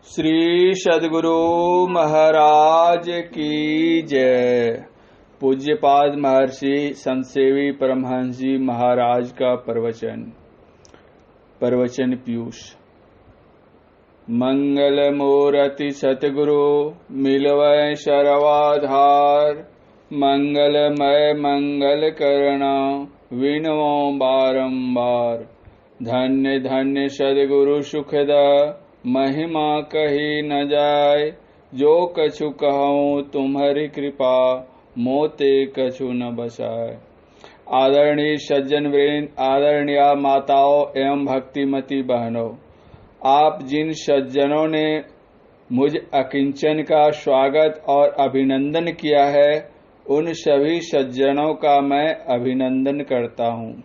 श्री सद्गुरु महाराज की जय। पूज्यपाद महर्षि संतसेवी परमहंस जी महाराज का प्रवचन पीयूष। मंगल मूर्ति सतगुरु मिलवै सर्वाधार, मंगलमय मंगल करना विनवो बारंबार। धन्य धन्य सद्गुरु सुखदा महिमा कही न जाय, जो कछु कहूँ तुम्हारी कृपा मोते कछु न बसाए। आदरणीय सज्जन वृंद, आदरणीय माताओं एवं भक्तिमती बहनों, आप जिन सज्जनों ने मुझ अकिंचन का स्वागत और अभिनंदन किया है, उन सभी सज्जनों का मैं अभिनंदन करता हूँ।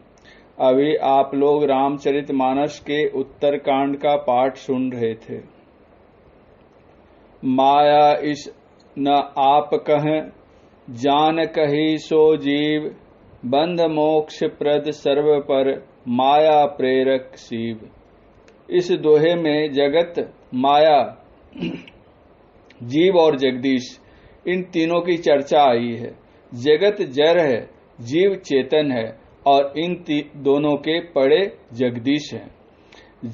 अभी आप लोग रामचरितमानस के उत्तरकांड का पाठ सुन रहे थे। माया इस न आप कहें, जान कही सो जीव, बंध मोक्ष प्रद सर्व पर माया प्रेरक शिव। इस दोहे में जगत, माया, जीव और जगदीश, इन तीनों की चर्चा आई है। जगत जड़ है, जीव चेतन है और इन दोनों के पड़े जगदीश हैं।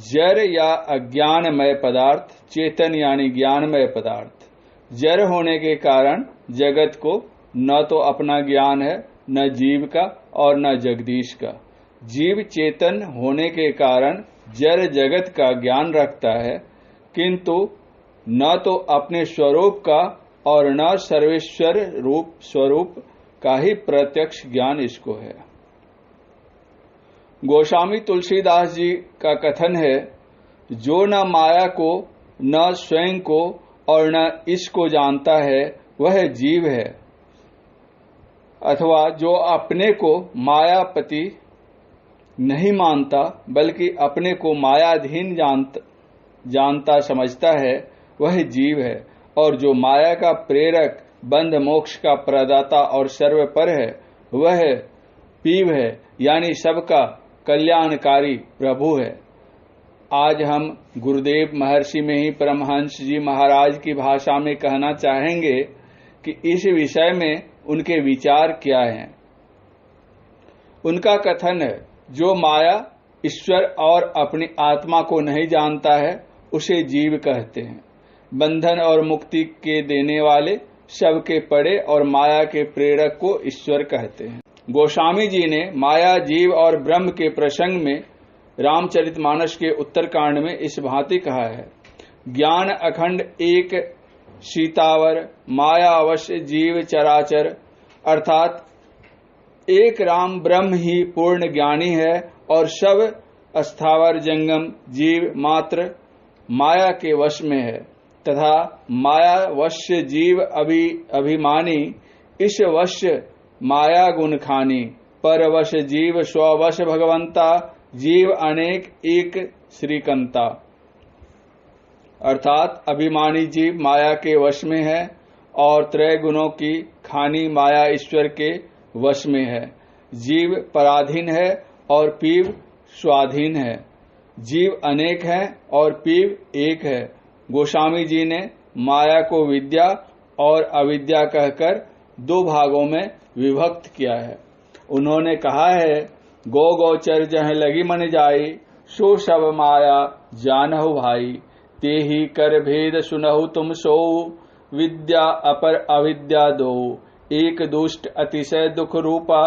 जड़ या अज्ञानमय पदार्थ, चेतन यानी ज्ञानमय पदार्थ। जड़ होने के कारण जगत को न तो अपना ज्ञान है, न जीव का और न जगदीश का। जीव चेतन होने के कारण जड़ जगत का ज्ञान रखता है, किंतु न तो अपने स्वरूप का और न सर्वेश्वर रूप स्वरूप का ही प्रत्यक्ष ज्ञान इसको है। गोस्वामी तुलसीदास जी का कथन है, जो न माया को, न स्वयं को और न इसको जानता है, वह जीव है। अथवा जो अपने को मायापति नहीं मानता, बल्कि अपने को मायाधीन जानता समझता है, वह जीव है। और जो माया का प्रेरक, बंध मोक्ष का प्रदाता और सर्वपर है, वह पीव है, यानी सबका कल्याणकारी प्रभु है। आज हम गुरुदेव महर्षि में ही परमहंस जी महाराज की भाषा में कहना चाहेंगे कि इस विषय में उनके विचार क्या हैं। उनका कथन है, जो माया, ईश्वर और अपनी आत्मा को नहीं जानता है, उसे जीव कहते हैं। बंधन और मुक्ति के देने वाले, सबके पड़े और माया के प्रेरक को ईश्वर कहते हैं। गोस्वामी जी ने माया, जीव और ब्रह्म के प्रसंग में रामचरितमानस के उत्तरकांड में इस भांति कहा है, ज्ञान अखंड एक सीतावर, माया अवश्य जीव चराचर। अर्थात एक राम ब्रह्म ही पूर्ण ज्ञानी है और सब अस्थावर जंगम जीव मात्र माया के वश में है, तथा माया वश्य जीव अभिमानी, इस वश्य माया गुण खानी। पर वश जीव स्ववश भगवंता, जीव अनेक एक श्रीकंता। अर्थात अभिमानी जीव माया के वश में है और त्रय गुणों की खानी माया ईश्वर के वश में है। जीव पराधीन है और पीव स्वाधीन है। जीव अनेक है और पीव एक है। गोस्वामी जी ने माया को विद्या और अविद्या कहकर दो भागों में विभक्त किया है। उन्होंने कहा है, गो गोचर जह लगी मन जाई, सो सब माया जानहु भाई। ते ही कर भेद सुनहु तुम सो, विद्या अपर अविद्या दो। एक दुष्ट अतिशय दुख रूपा,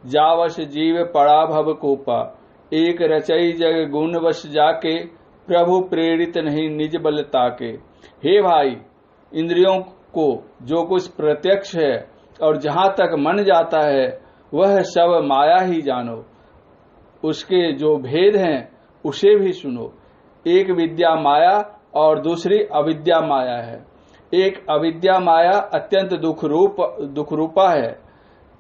जावश जीव पड़ा भव कूपा। एक रचई जग गुण वश जाके, प्रभु प्रेरित नहीं निज बल ताके। हे भाई, इंद्रियों को जो कुछ प्रत्यक्ष है और जहां तक मन जाता है, वह सब माया ही जानो। उसके जो भेद हैं उसे भी सुनो। एक विद्या माया और दूसरी अविद्या माया है। एक अविद्या माया अत्यंत दुख रूपा है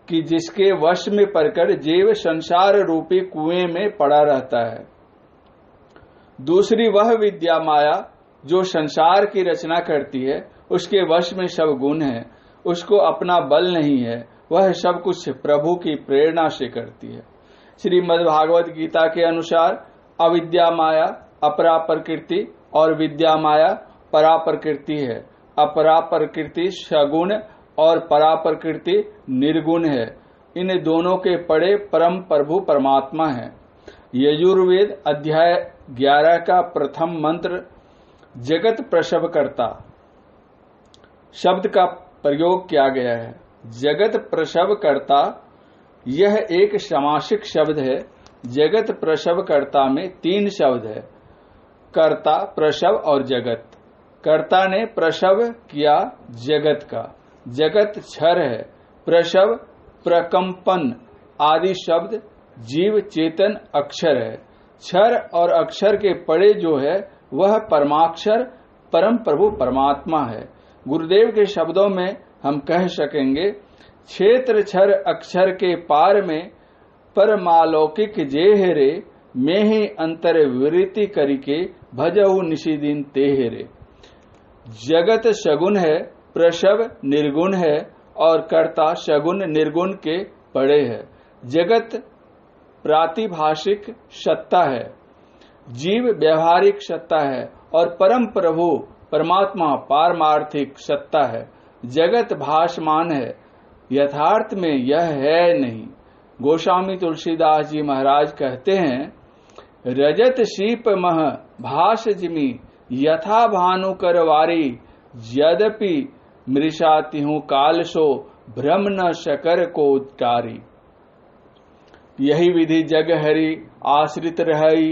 कि जिसके वश में पड़कर जीव संसार रूपी कुएं में पड़ा रहता है। दूसरी वह विद्या माया जो संसार की रचना करती है, उसके वश में सब गुण है, उसको अपना बल नहीं है, वह सब कुछ प्रभु की प्रेरणा से करती है। श्रीमद् भागवत गीता के अनुसार अविद्या माया अपरा प्रकृति और विद्या माया परा प्रकृति है। अपरा प्रकृति सगुण और परा प्रकृति निर्गुण है। इन दोनों के पड़े परम प्रभु परमात्मा है। यजुर्वेद अध्याय 11 का प्रथम मंत्र जगत प्रसव करता शब्द का प्रयोग किया गया है। जगत प्रसव करता यह एक समासिक शब्द है। जगत प्रसव करता में 3 शब्द है, कर्ता, प्रसव और जगत। कर्ता ने प्रसव किया जगत का। जगत क्षर है, प्रसव प्रकंपन आदि शब्द जीव चेतन अक्षर है। क्षर और अक्षर के पड़े जो है वह परमाक्षर परम प्रभु परमात्मा है। गुरुदेव के शब्दों में हम कह सकेंगे, क्षेत्र क्षर अक्षर के पार में परमालौकिक जेहरे में ही अंतर विरति करिके भजहु निशिदिन तेहरे। जगत सगुण है, प्रसव निर्गुण है और कर्ता सगुण निर्गुण के पड़े है। जगत प्रातिभाषिक सत्ता है, जीव व्यवहारिक सत्ता है और परम प्रभु परमात्मा पारमार्थिक सत्ता है। जगत भासमान है, यथार्थ में यह है नहीं। गोस्वामी तुलसीदास जी महाराज कहते हैं, रजत शीप मह भास जिमी यथा भानु करवारी यद्यपि मृषाति हूँ काल सो भ्रम न शकर को टारी। यही विधि जग हरि आश्रित रहई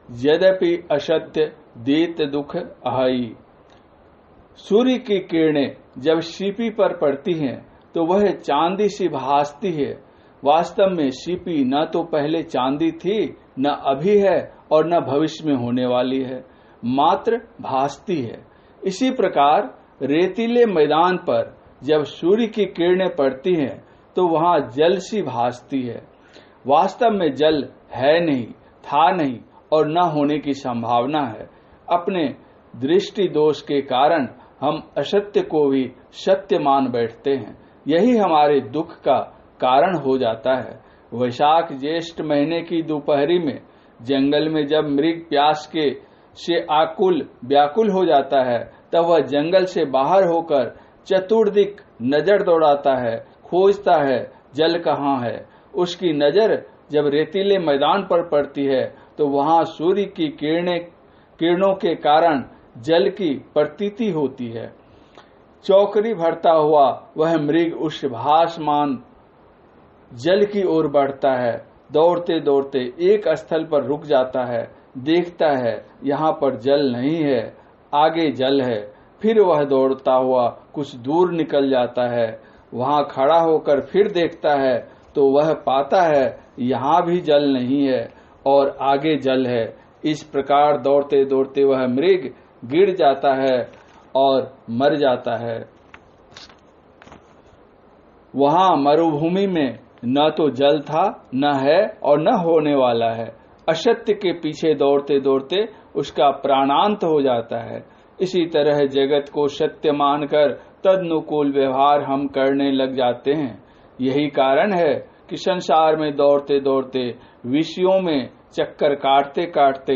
यद्यपि असत्य देत दुख अहई। सूर्य की किरणें जब सीपी पर पड़ती हैं तो वह चांदी सी भासती है। वास्तव में सीपी न तो पहले चांदी थी, न अभी है और न भविष्य में होने वाली है, मात्र भासती है। इसी प्रकार रेतीले मैदान पर जब सूर्य की किरणें पड़ती हैं तो वहां जल सी भासती है। वास्तव में जल है नहीं, था नहीं और न होने की संभावना है। अपने दृष्टि दोष के कारण हम असत्य को भी सत्य मान बैठते हैं। यही हमारे दुख का कारण हो जाता है। वैशाख ज्येष्ठ महीने की दोपहरी में जंगल में जब मृग प्यास के से आकुल व्याकुल हो जाता है तब वह जंगल से बाहर होकर चतुर्दिक नजर दौड़ाता है, खोजता है जल कहाँ है। उसकी नजर जब रेतीले मैदान पर पड़ती है तो वहां सूर्य की किरणों के कारण जल की प्रतीति होती है। चौकड़ी भरता हुआ वह मृग उस भासमान जल की ओर बढ़ता है। दौड़ते दौड़ते एक स्थल पर रुक जाता है, देखता है यहाँ पर जल नहीं है, आगे जल है। फिर वह दौड़ता हुआ कुछ दूर निकल जाता है, वहां खड़ा होकर फिर देखता है तो वह पाता है यहाँ भी जल नहीं है और आगे जल है। इस प्रकार दौड़ते दौड़ते वह मृग गिर जाता है और मर जाता है। वहां मरुभूमि में न तो जल था, न है और न होने वाला है। असत्य के पीछे दौड़ते दौड़ते उसका प्राणांत हो जाता है। इसी तरह जगत को सत्य मानकर तदनुकूल व्यवहार हम करने लग जाते हैं। यही कारण है कि संसार में दौड़ते दौड़ते विषयों में चक्कर काटते काटते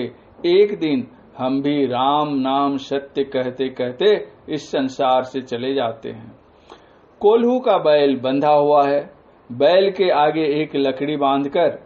एक दिन हम भी राम नाम सत्य कहते कहते इस संसार से चले जाते हैं। कोल्हू का बैल बंधा हुआ है। बैल के आगे एक लकड़ी बांधकर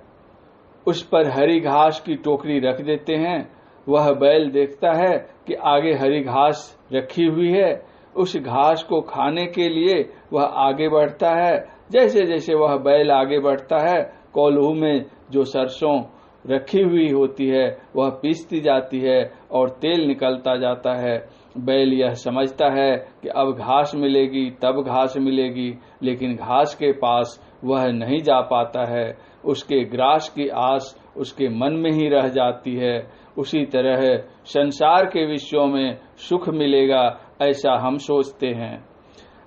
उस पर हरी घास की टोकरी रख देते हैं। वह बैल देखता है कि आगे हरी घास रखी हुई है। उस घास को खाने के लिए वह आगे बढ़ता है। जैसे जैसे वह बैल आगे बढ़ता है, कोल्हू में जो सरसों रखी हुई होती है वह पीसती जाती है और तेल निकलता जाता है। बैल यह समझता है कि अब घास मिलेगी तब घास मिलेगी, लेकिन घास के पास वह नहीं जा पाता है। उसके ग्रास की आस उसके मन में ही रह जाती है। उसी तरह संसार के विषयों में सुख मिलेगा ऐसा हम सोचते हैं।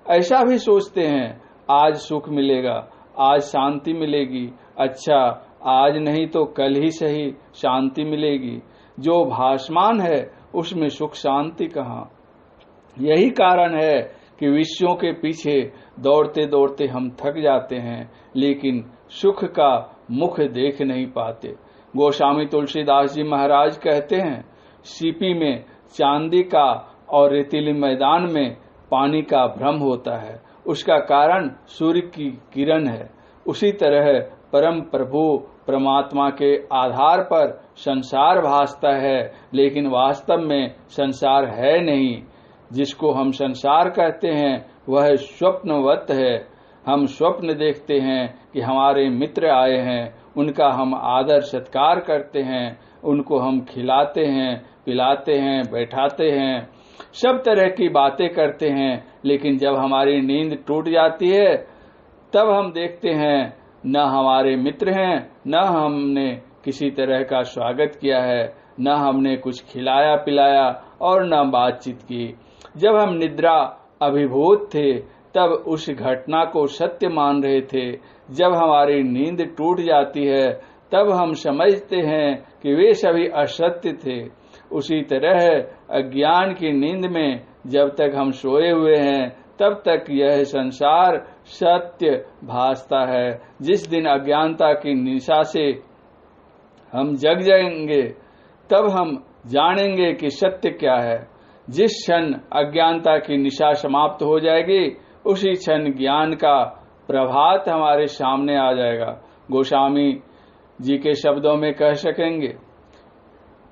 ऐसा भी सोचते हैं आज सुख मिलेगा, आज शांति मिलेगी। अच्छा, आज नहीं तो कल ही सही शांति मिलेगी। जो भासमान है उसमें सुख शांति कहाँ। यही कारण है कि विषयों के पीछे दौड़ते दौड़ते हम थक जाते हैं, लेकिन सुख का मुख देख नहीं पाते। गोस्वामी तुलसीदास जी महाराज कहते हैं, सीपी में चांदी का और रेतीले मैदान में पानी का भ्रम होता है, उसका कारण सूर्य की किरण है। उसी तरह परम प्रभु परमात्मा के आधार पर संसार भासता है, लेकिन वास्तव में संसार है नहीं। जिसको हम संसार कहते हैं वह स्वप्नवत है। हम स्वप्न देखते हैं कि हमारे मित्र आए हैं, उनका हम आदर सत्कार करते हैं, उनको हम खिलाते हैं, पिलाते हैं, बैठाते हैं, सब तरह की बातें करते हैं। लेकिन जब हमारी नींद टूट जाती है तब हम देखते हैं न हमारे मित्र हैं, न हमने किसी तरह का स्वागत किया है, न हमने कुछ खिलाया पिलाया और न बातचीत की। जब हम निद्रा अभिभूत थे तब उस घटना को सत्य मान रहे थे। जब हमारी नींद टूट जाती है तब हम समझते हैं कि वे सभी असत्य थे। उसी तरह अज्ञान की नींद में जब तक हम सोए हुए हैं तब तक यह संसार सत्य भासता है। जिस दिन अज्ञानता की निशा से हम जग जाएंगे तब हम जानेंगे कि सत्य क्या है। जिस क्षण अज्ञानता की निशा समाप्त हो जाएगी उसी क्षण ज्ञान का प्रभात हमारे सामने आ जाएगा। गोस्वामी जी के शब्दों में कह सकेंगे,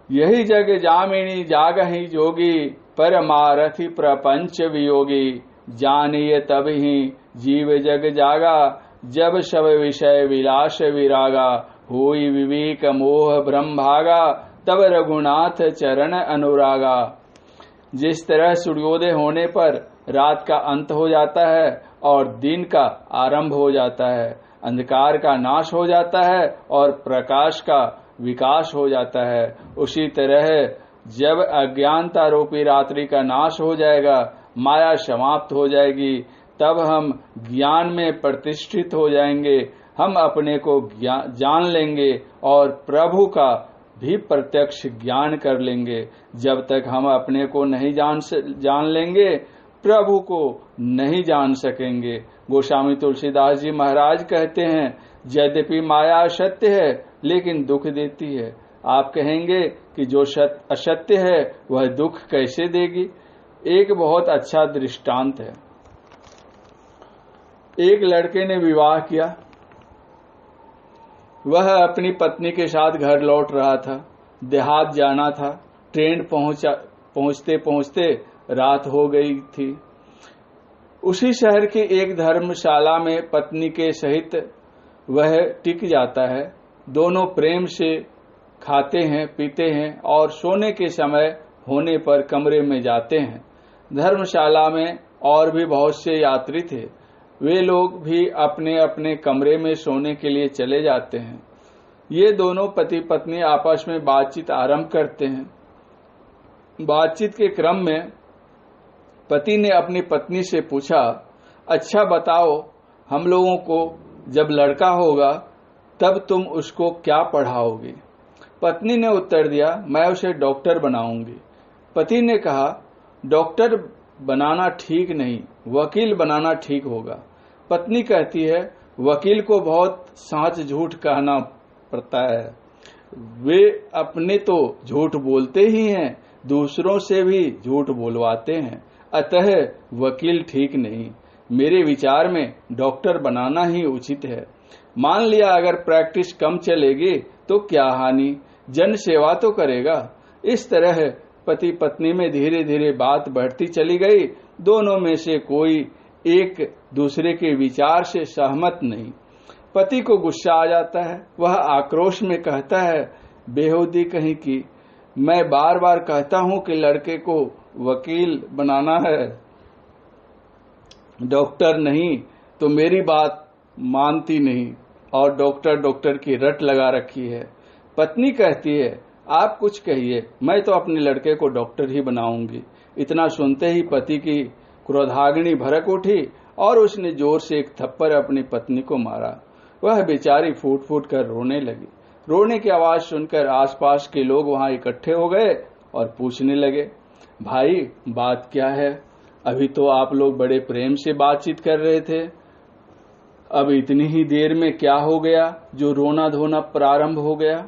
यही जग जामिनी जागहि जोगी, परमारथि प्रपंच वियोगी, जानिए तब ही जीव जग जागा, जब सब विषय विलास विरागा, होई विवेक मोह भ्रम भागा, तब रघुनाथ चरण अनुरागा। जिस तरह सूर्योदय होने पर रात का अंत हो जाता है और दिन का आरंभ हो जाता है, अंधकार का नाश हो जाता है और प्रकाश का विकास हो जाता है, उसी तरह जब अज्ञानता रूपी रात्रि का नाश हो जाएगा, माया समाप्त हो जाएगी, तब हम ज्ञान में प्रतिष्ठित हो जाएंगे। हम अपने को जान लेंगे और प्रभु का भी प्रत्यक्ष ज्ञान कर लेंगे। जब तक हम अपने को नहीं जान लेंगे प्रभु को नहीं जान सकेंगे। गोस्वामी तुलसीदास जी महाराज कहते हैं, यद्यपि माया सत्य है लेकिन दुख देती है। आप कहेंगे कि जो असत्य है वह दुख कैसे देगी? एक बहुत अच्छा दृष्टांत है। एक लड़के ने विवाह किया। वह अपनी पत्नी के साथ घर लौट रहा था। देहात जाना था। ट्रेन पहुंचते पहुंचते रात हो गई थी। उसी शहर की एक धर्मशाला में पत्नी के सहित वह टिक जाता है। दोनों प्रेम से खाते हैं, पीते हैं और सोने के समय होने पर कमरे में जाते हैं। धर्मशाला में और भी बहुत से यात्री थे। वे लोग भी अपने अपने कमरे में सोने के लिए चले जाते हैं। ये दोनों पति पत्नी आपस में बातचीत आरंभ करते हैं। बातचीत के क्रम में पति ने अपनी पत्नी से पूछा, अच्छा बताओ, हम लोगों को जब लड़का होगा तब तुम उसको क्या पढ़ाओगी? पत्नी ने उत्तर दिया, मैं उसे डॉक्टर बनाऊंगी। पति ने कहा, डॉक्टर बनाना ठीक नहीं, वकील बनाना ठीक होगा। पत्नी कहती है, वकील को बहुत सांच झूठ कहना पड़ता है। वे अपने तो झूठ बोलते ही हैं, दूसरों से भी झूठ बोलवाते हैं, अतः वकील ठीक नहीं। मेरे विचार में डॉक्टर बनाना ही उचित है। मान लिया अगर प्रैक्टिस कम चलेगी तो क्या हानि, जन सेवा तो करेगा। इस तरह पति पत्नी में धीरे धीरे बात बढ़ती चली गई। दोनों में से कोई एक दूसरे के विचार से सहमत नहीं। पति को गुस्सा आ जाता है। वह आक्रोश में कहता है, बेहूदी कहीं की, मैं बार बार कहता हूं कि लड़के को वकील बनाना है, डॉक्टर नहीं, तो मेरी बात मानती नहीं और डॉक्टर की रट लगा रखी है। पत्नी कहती है, आप कुछ कहिए, मैं तो अपने लड़के को डॉक्टर ही बनाऊंगी। इतना सुनते ही पति की क्रोधाग्नि भड़क उठी और उसने जोर से एक थप्पड़ अपनी पत्नी को मारा। वह बेचारी फूट फूट कर रोने लगी। रोने की आवाज सुनकर आसपास के लोग वहां इकट्ठे हो गए और पूछने लगे, भाई बात क्या है? अभी तो आप लोग बड़े प्रेम से बातचीत कर रहे थे, अब इतनी ही देर में क्या हो गया जो रोना धोना प्रारंभ हो गया?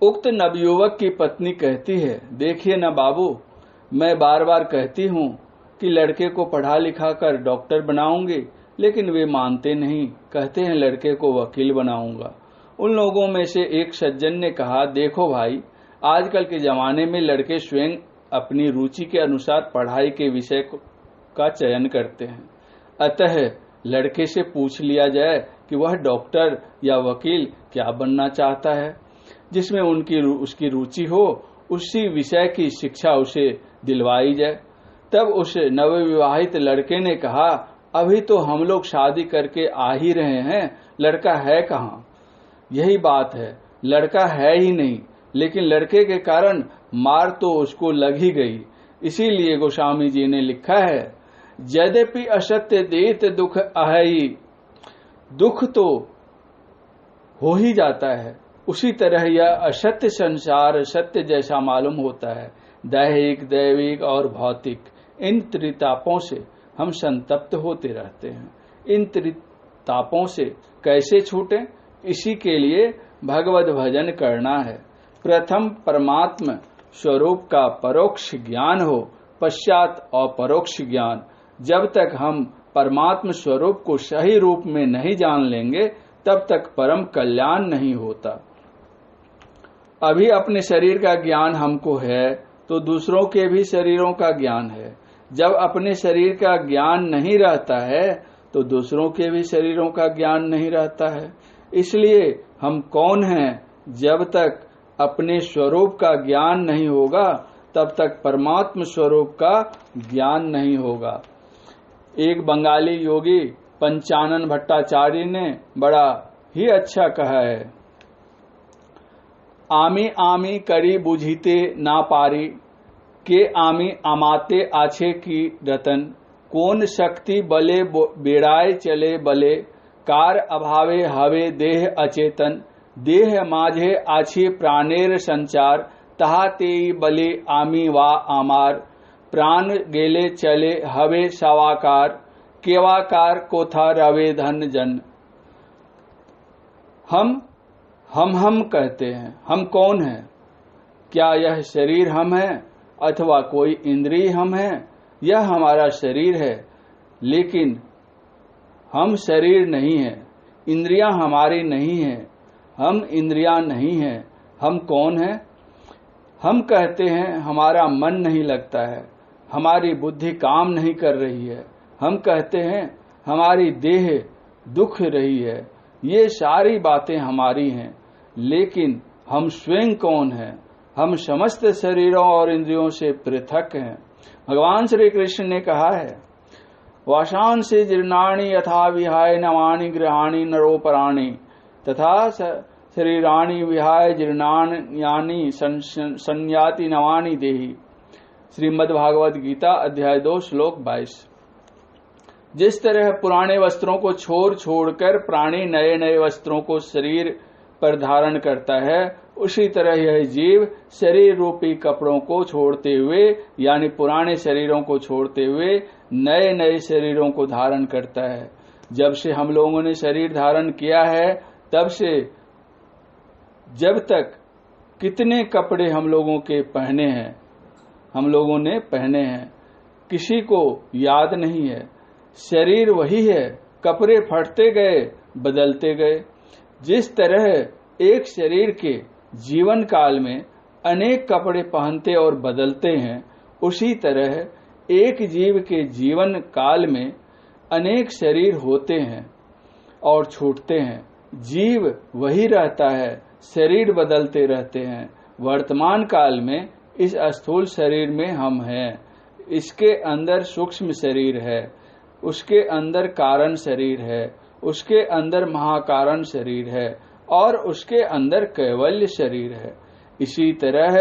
उक्त नवयुवक की पत्नी कहती है, देखिए न बाबू, मैं बार बार कहती हूँ कि लड़के को पढ़ा लिखा कर डॉक्टर बनाऊंगी, लेकिन वे मानते नहीं, कहते हैं लड़के को वकील बनाऊंगा। उन लोगों में से एक सज्जन ने कहा, देखो भाई, आजकल के जमाने में लड़के स्वयं अपनी रुचि के अनुसार पढ़ाई के विषय का चयन करते हैं। अतः लड़के से पूछ लिया जाए कि वह डॉक्टर या वकील क्या बनना चाहता है, जिसमें उसकी रुचि हो, उसी विषय की शिक्षा उसे दिलवाई जाए। तब उस नवविवाहित लड़के ने कहा, अभी तो हम लोग शादी करके आ ही रहे हैं, लड़का है कहाँ? यही बात है, लड़का है ही नहीं, लेकिन लड़के के कारण मार तो उसको लग ही गई। इसीलिए गोस्वामी जी ने लिखा है, यद्यपि असत्य देत दुख अहई, दुख तो हो ही जाता है, उसी तरह यह असत्य संसार सत्य जैसा मालूम होता है। दैहिक, दैविक और भौतिक, इन त्रितापों से हम संतप्त होते रहते हैं। इन त्रितापों से कैसे छूटें? इसी के लिए भगवत भजन करना है। प्रथम परमात्म स्वरूप का परोक्ष ज्ञान हो, पश्चात अपरोक्ष ज्ञान। जब तक हम परमात्म स्वरूप को सही रूप में नहीं जान लेंगे, तब तक परम कल्याण नहीं होता। अभी अपने शरीर का ज्ञान हमको है, तो दूसरों के भी शरीरों का ज्ञान है। जब अपने शरीर का ज्ञान नहीं रहता है, तो दूसरों के भी शरीरों का ज्ञान नहीं रहता है। इसलिए हम कौन हैं, जब तक अपने स्वरूप का ज्ञान नहीं होगा, तब तक परमात्म स्वरूप का ज्ञान नहीं होगा। एक बंगाली योगी पंचानन भट्टाचार्य ने बड़ा ही अच्छा कहा है, आमी आमी करी बुझीते ना पारी, के आमी अमाते आछे की रतन, कौन शक्ति बले बेड़ाए चले बले, कार अभावे हवे देह अचेतन, देह माझे आछी प्राणेर संचार, तहा तेई बले आमी वा आमार, प्राण गेले चले हवे सवाकार, केवाकार कोथा रवे धन जन। हम कहते हैं, हम कौन हैं? क्या यह शरीर हम है अथवा कोई इंद्रिय हम है? यह हमारा शरीर है, लेकिन हम शरीर नहीं है। इंद्रियां हमारी नहीं है, हम इंद्रियां नहीं है। हम कौन है? हम कहते हैं हमारा मन नहीं लगता है, हमारी बुद्धि काम नहीं कर रही है। हम कहते हैं हमारी देह दुख रही है। ये सारी बातें हमारी हैं, लेकिन हम स्वयं कौन हैं? हम समस्त शरीरों और इंद्रियों से पृथक हैं। भगवान श्री कृष्ण ने कहा है, वाशान से जीर्णानि यथा विहाय नवानि गृहाणि नरोपराणि, तथा शरीराणि विहाय जीर्णानि संयाति नवानि देहि। श्रीमद् भागवत गीता अध्याय 2 श्लोक 22। जिस तरह पुराने वस्त्रों को छोड़कर प्राणी नए नए वस्त्रों को शरीर पर धारण करता है, उसी तरह यह जीव शरीर रूपी कपड़ों को छोड़ते हुए, यानी पुराने शरीरों को छोड़ते हुए नए नए शरीरों को धारण करता है। जब से हम लोगों ने शरीर धारण किया है, तब से जब तक कितने कपड़े हम लोगों ने पहने हैं, किसी को याद नहीं है। शरीर वही है, कपड़े फटते गए, बदलते गए। जिस तरह एक शरीर के जीवन काल में अनेक कपड़े पहनते और बदलते हैं, उसी तरह एक जीव के जीवन काल में अनेक शरीर होते हैं और छूटते हैं। जीव वही रहता है, शरीर बदलते रहते हैं। वर्तमान काल में इस स्थूल शरीर में हम हैं, इसके अंदर सूक्ष्म शरीर है, उसके अंदर कारण शरीर है, उसके अंदर महाकारण शरीर है और उसके अंदर कैवल्य शरीर है। इसी तरह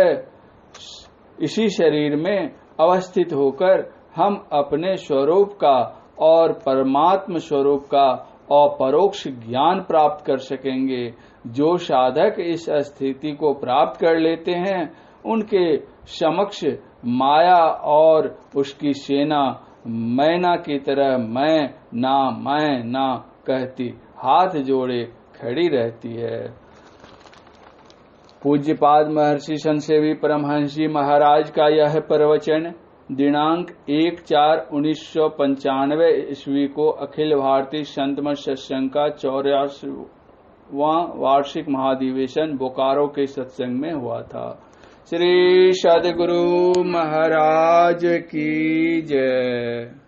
इसी शरीर में अवस्थित होकर हम अपने स्वरूप का और परमात्म स्वरूप का अपरोक्ष ज्ञान प्राप्त कर सकेंगे। जो साधक इस स्थिति को प्राप्त कर लेते हैं, उनके समक्ष माया और उसकी सेना मैना की तरह मैं ना कहती हाथ जोड़े खड़ी रहती है। पूज्यपाद महर्षि संतसेवी परमहंस जी महाराज का यह प्रवचन दिनांक 1/4/1995 ईस्वी को अखिल भारतीय संत मत सत्संग का 84वां वार्षिक महाधिवेशन बोकारो के सत्संग में हुआ था। श्री सद्गुरु महाराज की जय।